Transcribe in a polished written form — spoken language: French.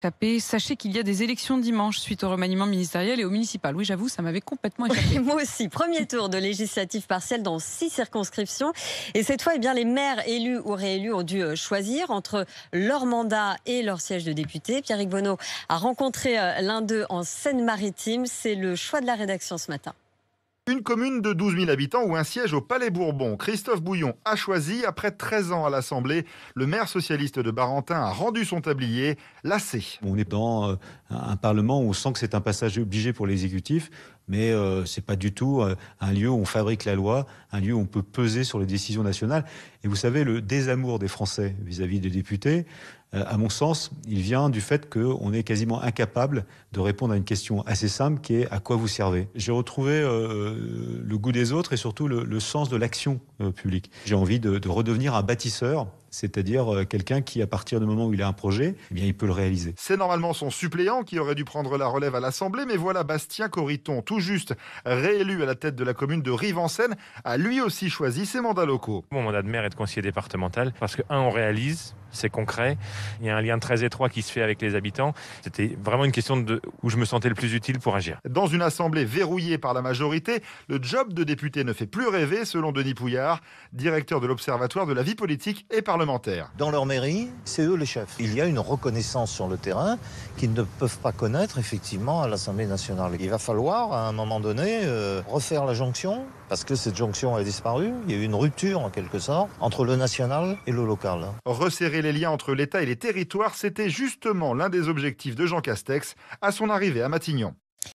Tapé. Sachez qu'il y a des élections dimanche suite au remaniement ministériel et au municipal. Oui, j'avoue, ça m'avait complètement échappé. Moi aussi, premier tour de législative partielle dans 6 circonscriptions. Et cette fois, les maires élus ou réélus ont dû choisir entre leur mandat et leur siège de député. Pierrick Bonneau a rencontré l'un d'eux en Seine-Maritime. C'est le choix de la rédaction ce matin. Une commune de 12 000 habitants ou un siège au Palais Bourbon. Christophe Bouillon a choisi, après 13 ans à l'Assemblée, le maire socialiste de Barentin a rendu son tablier, lassé. On est dans un Parlement où on sent que c'est un passage obligé pour l'exécutif, mais ce n'est pas du tout un lieu où on fabrique la loi, un lieu où on peut peser sur les décisions nationales. Et vous savez, le désamour des Français vis-à-vis des députés, à mon sens, il vient du fait qu'on est quasiment incapable de répondre à une question assez simple qui est « à quoi vous servez ?» J'ai retrouvé le goût des autres et surtout le sens de l'action publique. J'ai envie de redevenir un bâtisseur, c'est-à-dire quelqu'un qui, à partir du moment où il a un projet, eh bien, il peut le réaliser. C'est normalement son suppléant qui aurait dû prendre la relève à l'Assemblée, mais voilà Bastien Corriton, tout juste réélu à la tête de la commune de Rive-en-Seine, a lui aussi choisi ses mandats locaux. Mon mandat de maire et de conseiller départemental, parce que, on réalise, c'est concret, il y a un lien très étroit qui se fait avec les habitants. C'était vraiment une question où je me sentais le plus utile pour agir. Dans une assemblée verrouillée par la majorité, le job de député ne fait plus rêver, selon Denis Pouillard, directeur de l'Observatoire de la vie politique et parlementaire. Dans leur mairie, c'est eux les chefs. Il y a une reconnaissance sur le terrain qu'ils ne peuvent pas connaître effectivement à l'Assemblée nationale. Il va falloir, à un moment donné, refaire la jonction, parce que cette jonction a disparu. Il y a eu une rupture, en quelque sorte, entre le national et le local. Resserrer les liens entre l'État et les territoires, c'était justement l'un des objectifs de Jean Castex à son arrivée à Matignon.